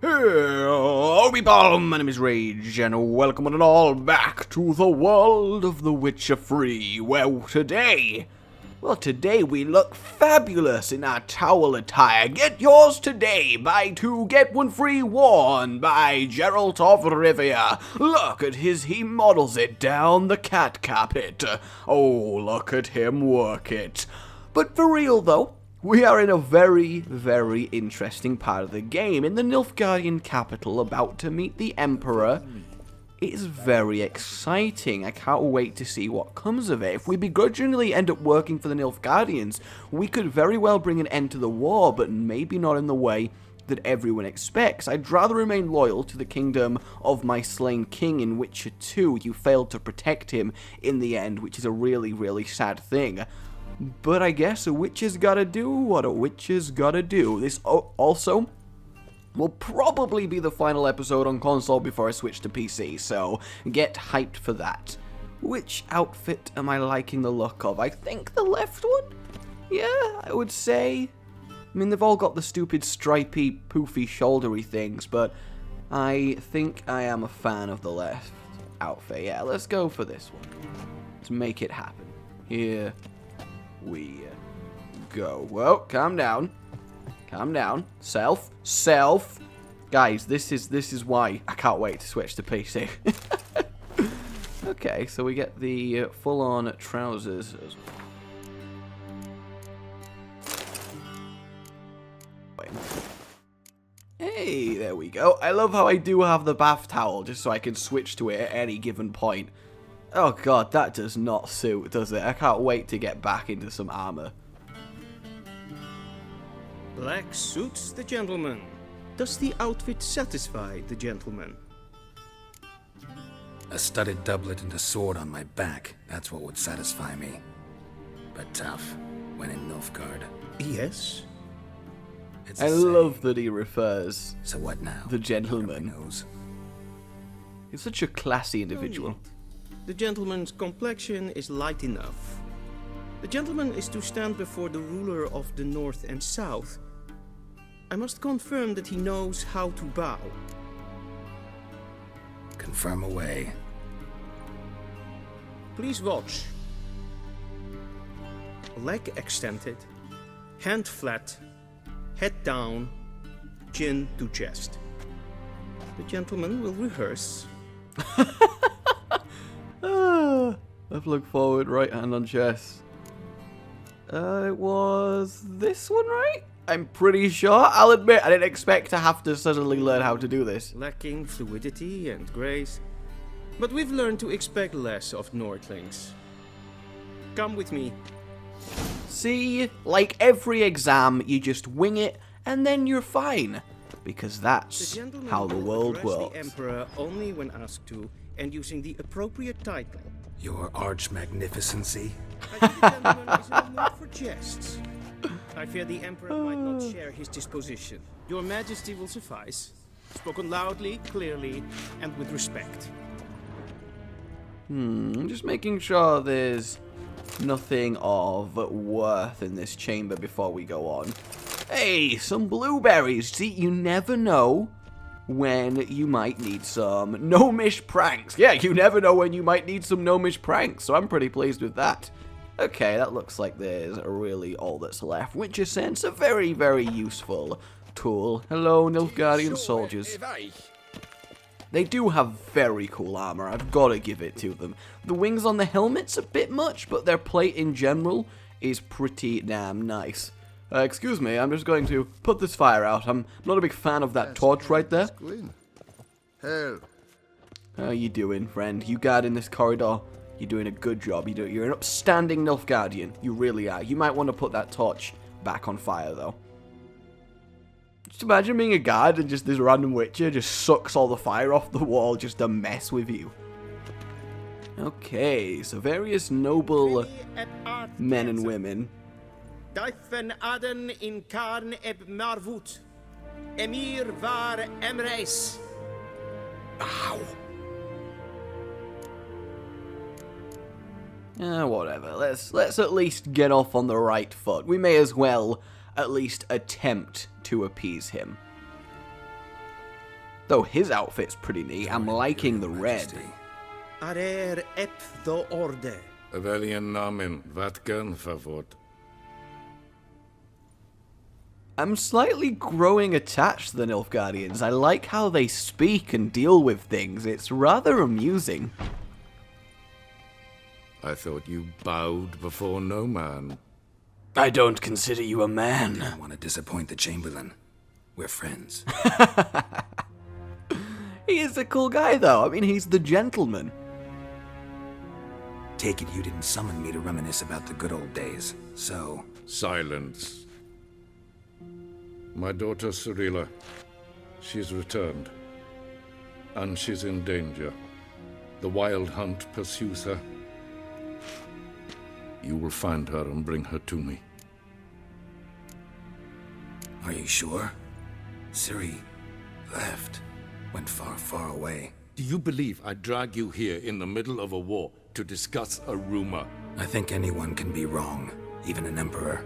Hello people, my name is Rage, and welcome one and all back to the world of The Witcher 3. Today we look fabulous in our towel attire. Get yours today, buy two, get one free, one by Geralt of Rivia. Look at he models it down the cat carpet. Oh, look at him work it. But for real though, we are in a very, very interesting part of the game, in the Nilfgaardian capital, about to meet the Emperor. It is very exciting. I can't wait to see what comes of it. If we begrudgingly end up working for the Nilfgaardians, we could very well bring an end to the war, but maybe not in the way that everyone expects. I'd rather remain loyal to the kingdom of my slain king in Witcher 2. You failed to protect him in the end, which is a really, really sad thing. But I guess a witcher's gotta do what a witcher's gotta do. This also will probably be the final episode on console before I switch to PC, so get hyped for that. Which outfit am I liking the look of? I think the left one? Yeah, I would say. I mean, they've all got the stupid stripy, poofy, shouldery things, but I think I am a fan of the left outfit. Yeah, let's go for this one. Let's make it happen. Here we go. Whoa, calm down. Calm down. Self. Guys, this is why I can't wait to switch to PC. Okay, so we get the full-on trousers as well. Hey, there we go. I love how I do have the bath towel, just so I can switch to it at any given point. Oh god, that does not suit, does it? I can't wait to get back into some armor. Black suits the gentleman. Does the outfit satisfy the gentleman? A studded doublet and a sword on my back, that's what would satisfy me. But tough, when in Nilfgaard. Yes. I love that he refers so what now? The gentleman. He's such a classy individual. The gentleman's complexion is light enough. The gentleman is to stand before the ruler of the North and South. I must confirm that he knows how to bow. Confirm away. Please watch. Leg extended, hand flat, head down, chin to chest. The gentleman will rehearse. Left leg forward, right hand on chest. It was this one, right? I'm pretty sure. I'll admit, I didn't expect to have to suddenly learn how to do this. Lacking fluidity and grace, but we've learned to expect less of Nordlings. Come with me. See, like every exam, you just wing it, and then you're fine. Because that's how the world works. The Emperor only when asked to, and using the appropriate title. Your Arch-Magnificency? I think the gentleman is in the mood for jests. I fear the Emperor might not share his disposition. Your Majesty will suffice. Spoken loudly, clearly, and with respect. I'm just making sure there's nothing of worth in this chamber before we go on. Hey, some blueberries. See, you never know when you might need some gnomish pranks. Yeah, you never know when you might need some gnomish pranks, so I'm pretty pleased with that. Okay, that looks like there's really all that's left, which is sense a very, very useful tool. Hello, Nilfgaardian soldiers. They do have very cool armor, I've got to give it to them. The wings on the helmet's a bit much, but their plate in general is pretty damn nice. Excuse me, I'm just going to put this fire out. I'm not a big fan of that torch right there. How you doing, friend? You guard in this corridor. You're doing a good job. You're an upstanding Nilfgaardian. You really are. You might want to put that torch back on fire, though. Just imagine being a guard and just this random witcher just sucks all the fire off the wall just to mess with you. Okay, so various noble men and women. Dijfen aden in Karn eb Marvoet. Emir var Emreis. Ow. Whatever. Let's at least get off on the right foot. We may as well at least attempt to appease him. Though his outfit's pretty neat. I'm liking the red. Arer ep the orde. Velen namen, wat kan favort. I'm slightly growing attached to the Nilfgaardians. I like how they speak and deal with things. It's rather amusing. I thought you bowed before no man. I don't consider you a I man. don't want to disappoint the Chamberlain. We're friends. He is a cool guy, though. I mean, he's the gentleman. Take it you didn't summon me to reminisce about the good old days, so... Silence. My daughter Cyrilla, she's returned. And she's in danger. The Wild Hunt pursues her. You will find her and bring her to me. Are you sure? Ciri left. Went far, far away. Do you believe I drag you here in the middle of a war to discuss a rumor? I think anyone can be wrong, even an emperor.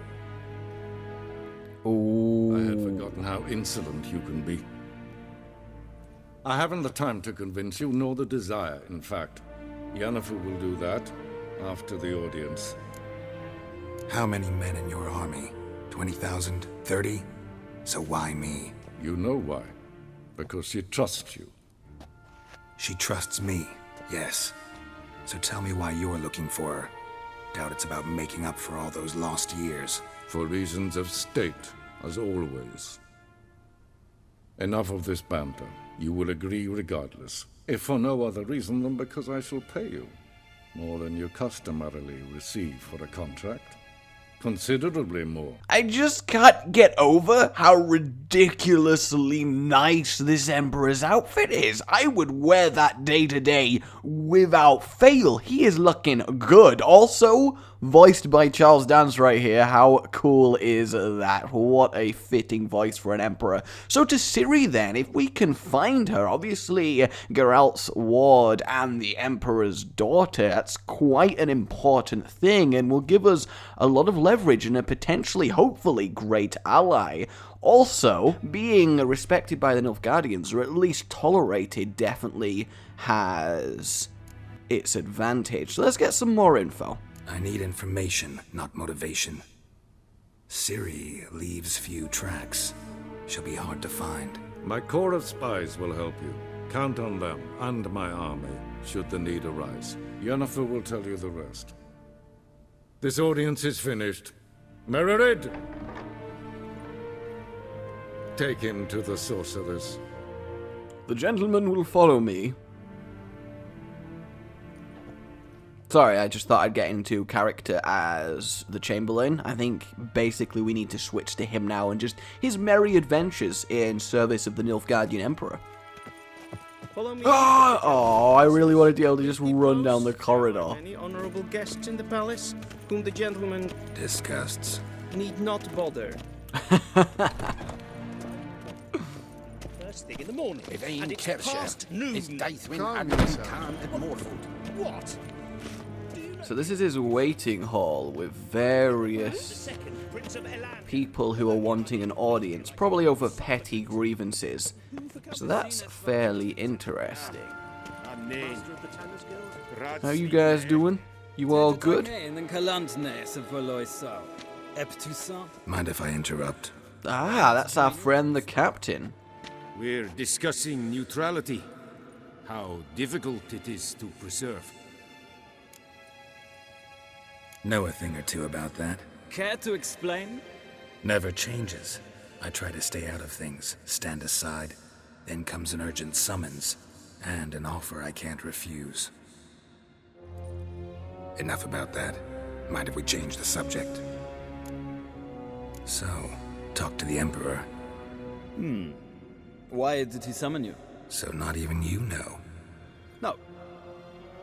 Ooh. I had forgotten how insolent you can be. I haven't the time to convince you, nor the desire, in fact. Yennefer will do that after the audience. How many men in your army? 20,000? 30? So why me? You know why. Because she trusts you. She trusts me, yes. So tell me why you're looking for her. Doubt it's about making up for all those lost years. For reasons of state, as always. Enough of this banter. You will agree regardless. If for no other reason than because I shall pay you. More than you customarily receive for a contract. Considerably more. I just can't get over how ridiculously nice this Emperor's outfit is. I would wear that day to day without fail. He is looking good. Also, voiced by Charles Dance right here. How cool is that? What a fitting voice for an Emperor. So to Ciri then, if we can find her, obviously Geralt's ward and the Emperor's daughter, that's quite an important thing and will give us a lot of leverage and a potentially, hopefully, great ally. Also, being respected by the Nilfgaardians, or at least tolerated, definitely has its advantage. So let's get some more info. I need information, not motivation. Ciri leaves few tracks. She'll be hard to find. My corps of spies will help you. Count on them and my army, should the need arise. Yennefer will tell you the rest. This audience is finished. Mererid! Take him to the sorceress. The gentleman will follow me. Sorry, I just thought I'd get into character as the Chamberlain. I think basically we need to switch to him now and just his merry adventures in service of the Nilfgaardian Emperor. Follow me. Oh, I really wanted to be able to just run down the corridor. Any honorable guests in the palace whom the gentleman Disgusts. need not bother. First thing in the morning, and it's past noon. What? So this is his waiting hall with various people who are wanting an audience, probably over petty grievances. So that's fairly interesting. How you guys doing? You all good? Mind if I interrupt? Ah, that's our friend the captain. We're discussing neutrality. How difficult it is to preserve. Know a thing or two about that. Care to explain? Never changes. I try to stay out of things, stand aside. Then comes an urgent summons, and an offer I can't refuse. Enough about that. Mind if we change the subject? So, talk to the Emperor. Why did he summon you? So not even you know. No.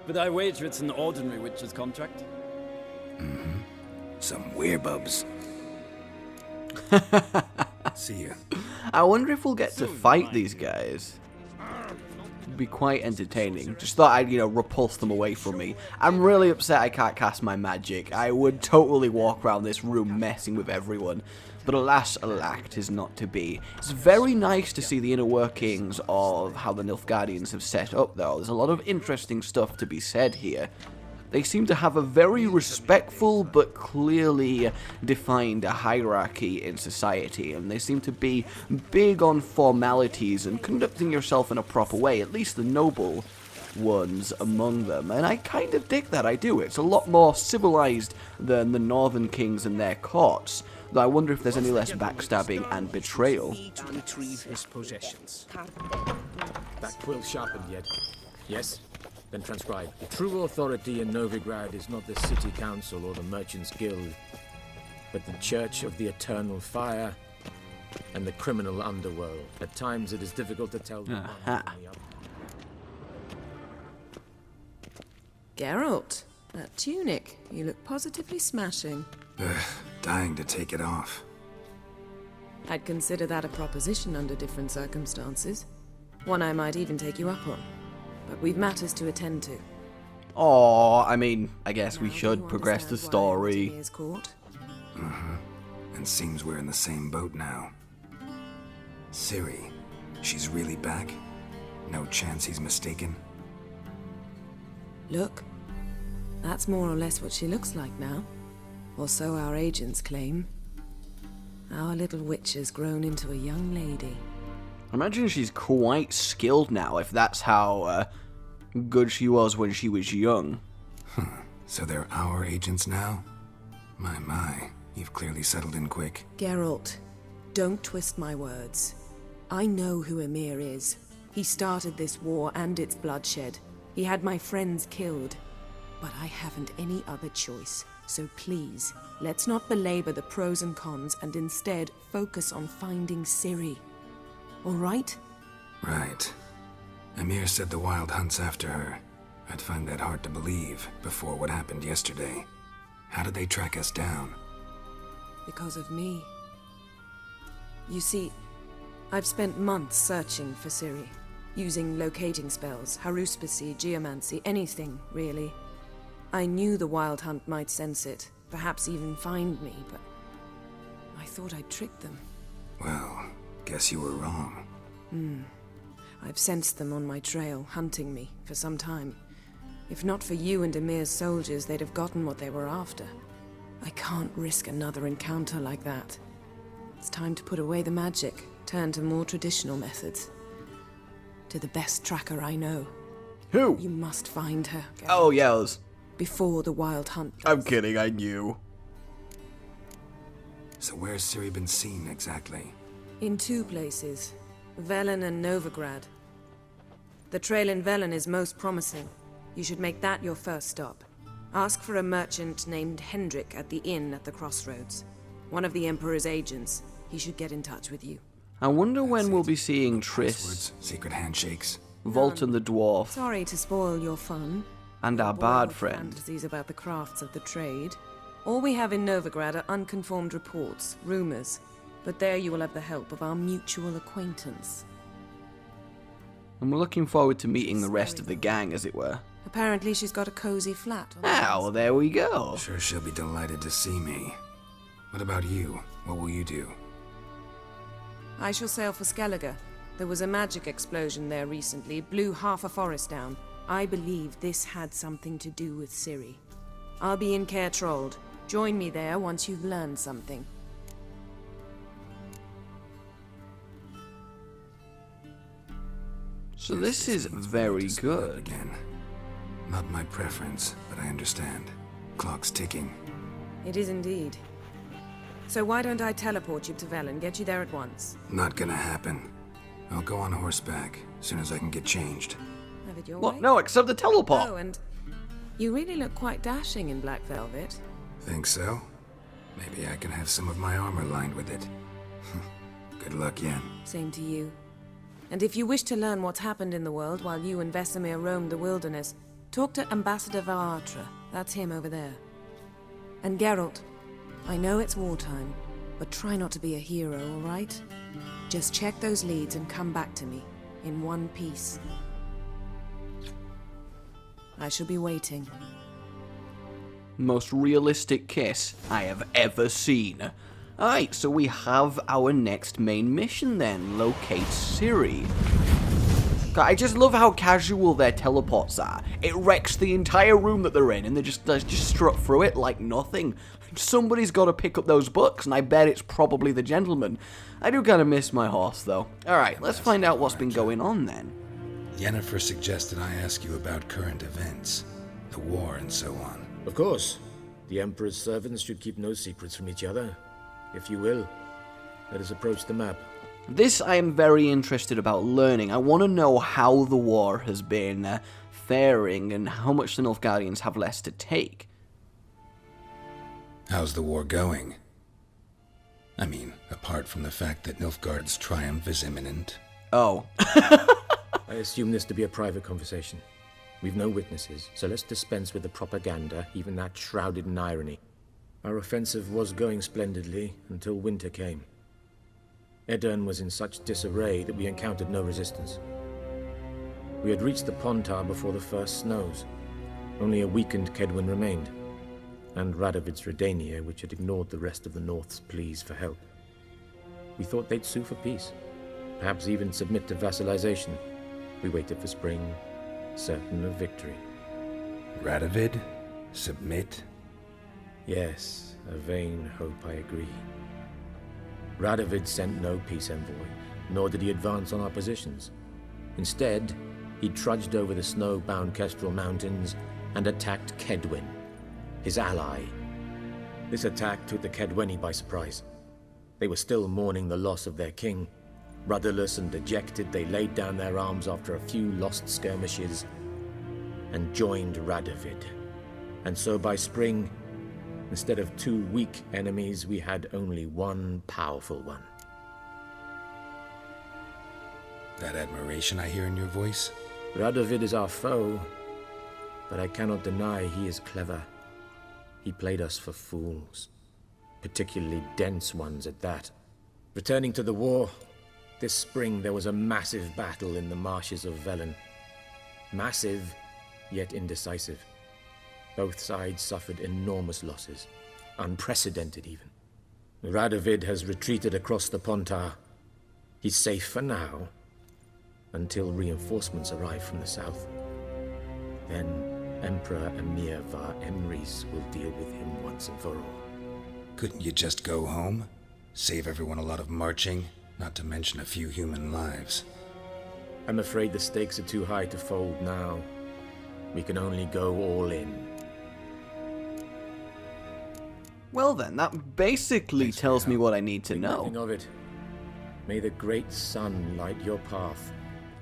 But I wager it's an ordinary witch's contract. Some werebubs. See ya. I wonder if we'll get to fight these guys. be quite entertaining. Just thought I'd, repulse them away from me. I'm really upset I can't cast my magic. I would totally walk around this room messing with everyone. But alas, alack, 'tis not to be. It's very nice to see the inner workings of how the Nilfgaardians have set up, though. There's a lot of interesting stuff to be said here. They seem to have a very respectful but clearly defined hierarchy in society, and they seem to be big on formalities and conducting yourself in a proper way, at least the noble ones among them. And I kind of dig that, I do. It's a lot more civilized than the northern kings and their courts, though I wonder if there's any less backstabbing and betrayal. To retrieve his possessions. That quill sharpened yet? Yes? Then transcribe. The true authority in Novigrad is not the city council or the merchants' guild, but the Church of the Eternal Fire and the criminal underworld. At times it is difficult to tell the one from the other. Geralt, that tunic. You look positively smashing. Dying to take it off. I'd consider that a proposition under different circumstances. One I might even take you up on. But we've matters to attend to. Oh, I mean, I guess we Now, should you progress the understand why story. Antimir's court? And seems we're in the same boat now. Ciri, she's really back? No chance he's mistaken? Look, that's more or less what she looks like now. Or so our agents claim. Our little witch has grown into a young lady. I imagine she's quite skilled now, if that's how good she was when she was young. So they're our agents now? My, you've clearly settled in quick. Geralt, don't twist my words. I know who Emir is. He started this war and its bloodshed. He had my friends killed. But I haven't any other choice. So please, let's not belabor the pros and cons and instead focus on finding Ciri. All right? Right. Emir said the Wild hunts after her. I'd find that hard to believe before what happened yesterday. How did they track us down? Because of me. You see, I've spent months searching for Ciri, using locating spells, haruspicy, geomancy, anything, really. I knew the Wild Hunt might sense it, perhaps even find me, but I thought I'd tricked them. Well, guess you were wrong. I've sensed them on my trail, hunting me, for some time. If not for you and Emir's soldiers, they'd have gotten what they were after. I can't risk another encounter like that. It's time to put away the magic, turn to more traditional methods. To the best tracker I know. Who? You must find her, Geralt, Oh, yes. before the Wild Hunt. I'm kidding, I knew. So where's Ciri been seen exactly? In two places, Velen and Novigrad. The trail in Velen is most promising. You should make that your first stop. Ask for a merchant named Hendrik at the inn at the crossroads. One of the Emperor's agents. He should get in touch with you. I wonder when we'll be seeing Triss, Passwords, secret handshakes. Volton the Dwarf, Sorry to spoil your fun. and our Boy bard with friend. Fantasies about the crafts of the trade. All we have in Novigrad are unconfirmed reports, rumors. But there you will have the help of our mutual acquaintance. And we're looking forward to meeting the rest of the gang, as it were. Apparently she's got a cozy flat. on the Ah, well, there we go. Sure she'll be delighted to see me. What about you? What will you do? I shall sail for Skellige. There was a magic explosion there recently, blew half a forest down. I believe this had something to do with Ciri. I'll be in Caer Trold. Join me there once you've learned something. So this is very good. Again. Not my preference, but I understand. Clock's ticking. It is indeed. So why don't I teleport you to Velen, get you there at once? Not gonna happen. I'll go on horseback, as soon as I can get changed. Have it your What? way? No, except the teleport. Oh, and you really look quite dashing in black velvet. Think so? Maybe I can have some of my armor lined with it. Good luck, Yen. Same to you. And if you wish to learn what's happened in the world while you and Vesemir roamed the wilderness, talk to Ambassador Varatra. That's him over there. And Geralt, I know it's wartime, but try not to be a hero, all right? Just check those leads and come back to me, in one piece. I shall be waiting. Most realistic kiss I have ever seen. Alright, so we have our next main mission then. Locate Ciri. I just love how casual their teleports are. It wrecks the entire room that they're in, and they just strut through it like nothing. Somebody's got to pick up those books, and I bet it's probably the gentleman. I do kind of miss my horse, though. Alright, let's find out what's been going on then. Yennefer suggested I ask you about current events, the war and so on. Of course. The Emperor's servants should keep no secrets from each other. If you will, let us approach the map. This I am very interested about learning. I want to know how the war has been faring and how much the Nilfgaardians have less to take. How's the war going? I mean, apart from the fact that Nilfgaard's triumph is imminent. Oh. I assume this to be a private conversation. We've no witnesses, so let's dispense with the propaganda, even that shrouded in irony. Our offensive was going splendidly until winter came. Edirn was in such disarray that we encountered no resistance. We had reached the Pontar before the first snows. Only a weakened Kedwin remained, and Radovid's Redania, which had ignored the rest of the North's pleas for help. We thought they'd sue for peace, perhaps even submit to vassalization. We waited for spring, certain of victory. Radovid? Submit? Yes, a vain hope, I agree. Radovid sent no peace envoy, nor did he advance on our positions. Instead, he trudged over the snow-bound Kestrel Mountains and attacked Kedwin, his ally. This attack took the Kedweni by surprise. They were still mourning the loss of their king. Rudderless and dejected, they laid down their arms after a few lost skirmishes and joined Radovid. And so by spring, instead of 2 weak enemies, we had only one powerful one. That admiration I hear in your voice? Radovid is our foe, but I cannot deny he is clever. He played us for fools, particularly dense ones at that. Returning to the war, this spring there was a massive battle in the marshes of Velen. Massive, yet indecisive. Both sides suffered enormous losses, unprecedented even. Radovid has retreated across the Pontar. He's safe for now, until reinforcements arrive from the south. Then Emperor Emir var Emrys will deal with him once and for all. Couldn't you just go home? Save everyone a lot of marching, not to mention a few human lives. I'm afraid the stakes are too high to fold now. We can only go all in. Well then, that basically tells me what I need to know. Nothing of it. May the great sun light your path.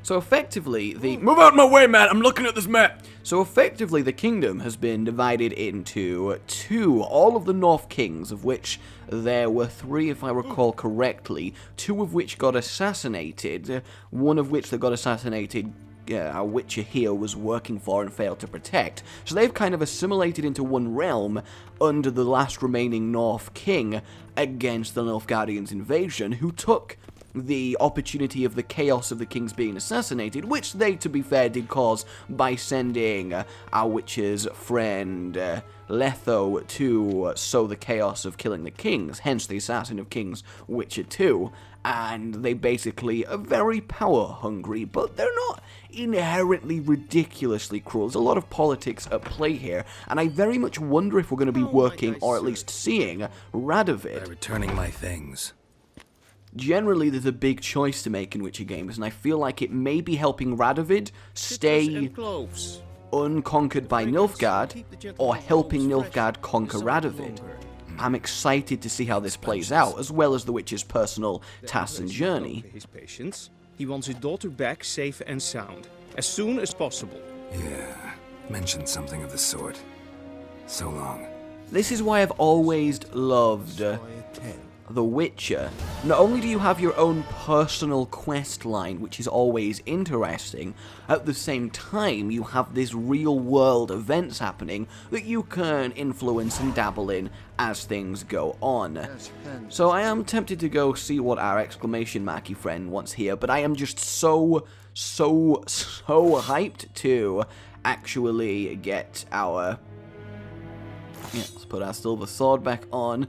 So effectively, Move out of my way, man! I'm looking at this map! So effectively, the kingdom has been divided into 2. All of the North Kings, of which there were 3, if I recall correctly. 2 of which got assassinated. 1 of which that got assassinated, our Witcher here was working for and failed to protect. So they've kind of assimilated into one realm under the last remaining North King against the Nilfgaardians' invasion, who took the opportunity of the chaos of the kings being assassinated, which they, to be fair, did cause by sending our Witcher's friend Letho to sow the chaos of killing the kings, hence the Assassin of Kings Witcher 2. And they basically are very power-hungry, but they're not inherently ridiculously cruel. There's a lot of politics at play here, and I very much wonder if we're going to be working, or at least seeing, Radovid. By returning my things. Generally, there's a big choice to make in Witcher games, and I feel like it may be helping Radovid stay unconquered by Nilfgaard, or helping Nilfgaard conquer Radovid. I'm excited to see how this plays out, as well as the Witcher's personal tasks and journey. His patience. He wants his daughter back safe and sound, as soon as possible. Yeah, mentioned something of the sort. So long. This is why I've always loved The Witcher, not only do you have your own personal quest line, which is always interesting, at the same time you have this real world events happening that you can influence and dabble in as things go on. So I am tempted to go see what our exclamation marky friend wants here, but I am just so hyped to actually get our... Yeah, let's put our silver sword back on.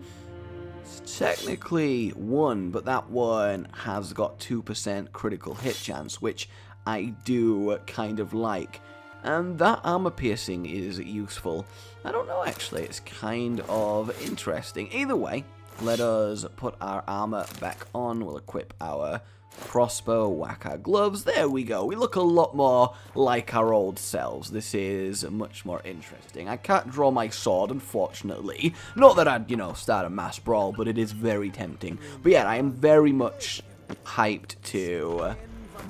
It's technically 1, but that one has got 2% critical hit chance, which I do kind of like. And that armor piercing is useful. I don't know, actually. It's kind of interesting. Either way, let us put our armor back on. We'll equip our crossbow, whack our gloves. There we go. We look a lot more like our old selves. This is much more interesting. I can't draw my sword, unfortunately. Not that I'd, start a mass brawl, but it is very tempting. But yeah, I am very much hyped to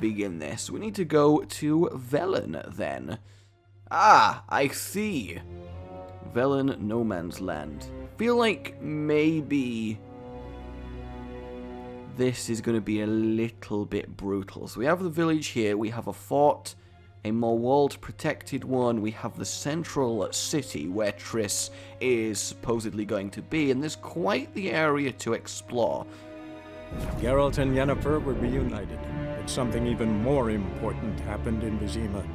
begin this. We need to go to Velen, then. Ah, I see. Velen, no man's land. Feel like maybe this is going to be a little bit brutal. So we have the village here, we have a fort, a more walled, protected one, we have the central city where Triss is supposedly going to be, and there's quite the area to explore. Geralt and Yennefer were reunited, but something even more important happened in Vizima.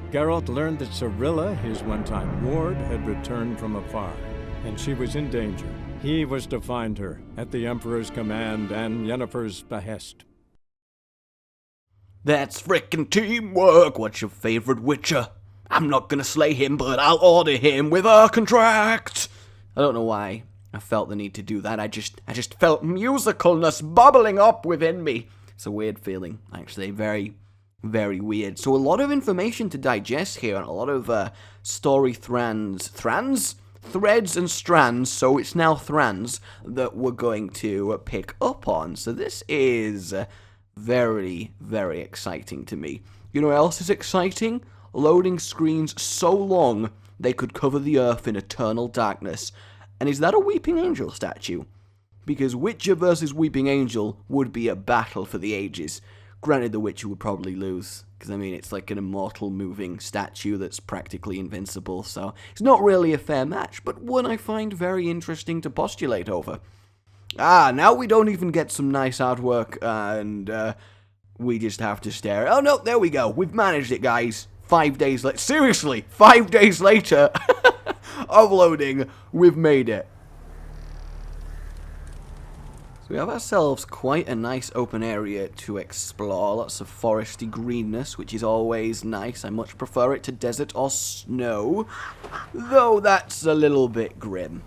Geralt learned that Cirilla, his one-time ward, had returned from afar, and she was in danger. He was to find her, at the Emperor's command and Yennefer's behest. That's frickin' teamwork! What's your favorite Witcher? I'm not gonna slay him, but I'll order him with a contract! I don't know why I felt the need to do that. I just felt musicalness bubbling up within me. It's a weird feeling, actually. Very, very weird. So a lot of information to digest here, and a lot of story threads and strands, so it's now thrands that we're going to pick up on. So this is very, very exciting to me. You know what else is exciting? Loading screens so long they could cover the earth in eternal darkness. And is that a Weeping Angel statue? Because Witcher versus Weeping Angel would be a battle for the ages. Granted, the Witcher would probably lose, because, I mean, it's like an immortal moving statue that's practically invincible, so it's not really a fair match, but one I find very interesting to postulate over. Ah, now we don't even get some nice artwork, and we just have to stare. Oh, no, there we go. We've managed it, guys. 5 days later. Seriously, 5 days later of loading, we've made it. So we have ourselves quite a nice open area to explore. Lots of foresty greenness, which is always nice. I much prefer it to desert or snow, though that's a little bit grim.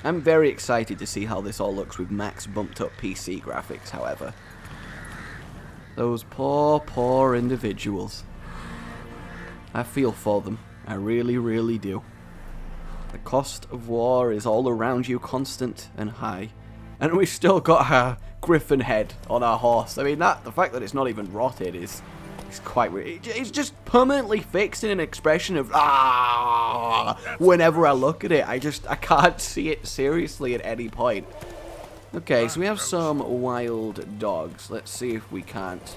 I'm very excited to see how this all looks with max bumped up PC graphics, however. Those poor individuals. I feel for them. I really, really do. The cost of war is all around you, constant and high. And we've still got our griffin head on our horse. I mean, the fact that it's not even rotted is quite weird. It's just permanently fixed in an expression of ah whenever I look at it. I can't see it seriously at any point. Okay, so we have some wild dogs. Let's see if we can't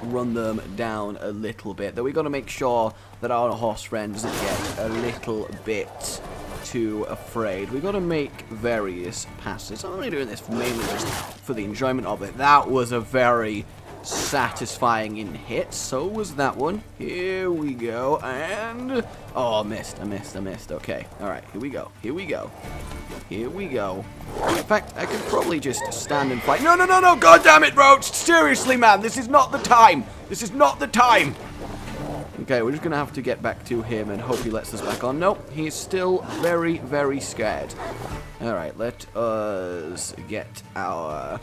run them down a little bit. Though we got to make sure that our horse friend doesn't get a little bit too afraid. We got to make various passes. I'm only doing this mainly just for the enjoyment of it. That was a very satisfying in hit. So was that one. Here we go. And oh, I missed. Okay. All right. Here we go. In fact, I could probably just stand and fight. No. God damn it, bro. Seriously, man. This is not the time. Okay, we're just going to have to get back to him and hope he lets us back on. Nope, he's still very, very scared. Alright, let us get our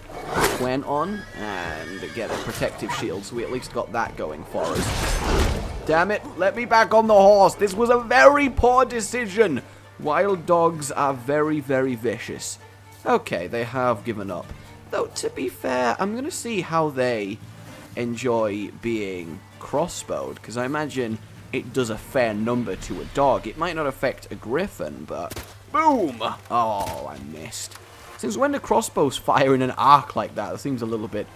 Quen on and get a protective shield, so we at least got that going for us. Damn it, let me back on the horse. This was a very poor decision. Wild dogs are very, very vicious. Okay, they have given up. Though, to be fair, I'm going to see how they enjoy being crossbowed, because I imagine it does a fair number to a dog. It might not affect a griffin, but boom! Oh, I missed. Since when do crossbows fire in an arc like that? It seems a little bit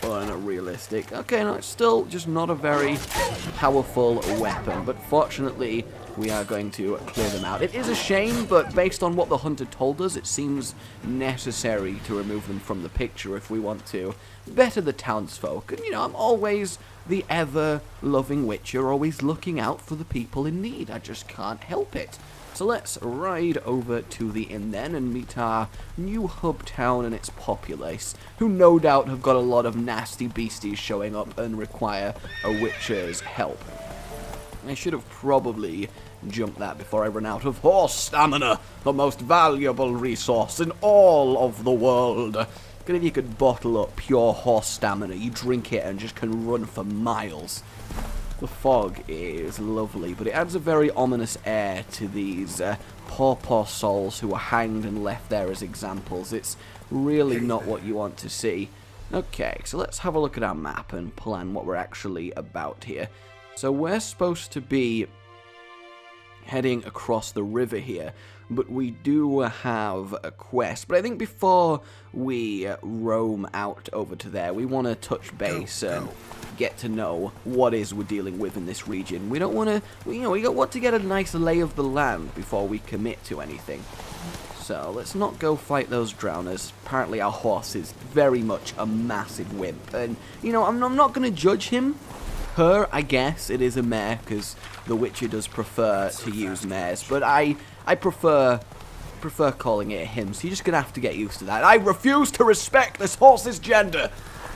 unrealistic. Okay, no, it's still just not a very powerful weapon, but fortunately we are going to clear them out. It is a shame, but based on what the hunter told us, it seems necessary to remove them from the picture if we want to better the townsfolk. And, you know, I'm always the ever-loving Witcher, always looking out for the people in need. I just can't help it. So let's ride over to the inn then and meet our new hub town and its populace, who no doubt have got a lot of nasty beasties showing up and require a Witcher's help. I should have probably jumped that before I run out of horse stamina, the most valuable resource in all of the world. Good if you could bottle up pure horse stamina, you drink it and just can run for miles. The fog is lovely, but it adds a very ominous air to these poor souls who are hanged and left there as examples. It's really not what you want to see. Okay, so let's have a look at our map and plan what we're actually about here. So we're supposed to be heading across the river here, but we do have a quest. But I think before we roam out over to there, we want to touch base and get to know what is we're dealing with in this region. We don't want to, we want to get a nice lay of the land before we commit to anything. So let's not go fight those drowners. Apparently our horse is very much a massive wimp, and you know, I'm not going to judge him. Her, I guess it is a mare, because the Witcher does prefer to use mares, but I prefer calling it a him, so you're just gonna have to get used to that. I refuse to respect this horse's gender,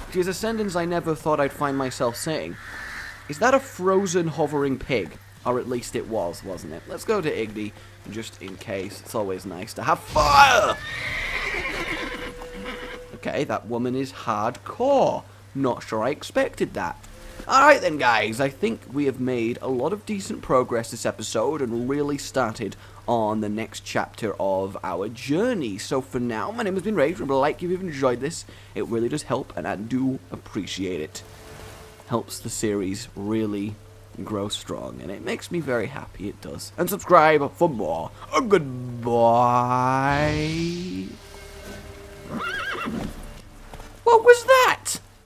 which is a sentence I never thought I'd find myself saying. Is that a frozen hovering pig? Or at least it was, wasn't it? Let's go to Igdy, just in case. It's always nice to have fire! Okay, that woman is hardcore. Not sure I expected that. Alright then guys, I think we have made a lot of decent progress this episode and really started on the next chapter of our journey. So for now, my name has been Rage. Remember to like if you've enjoyed this. It really does help and I do appreciate it. Helps the series really grow strong and it makes me very happy, it does. And subscribe for more. Goodbye. What was that?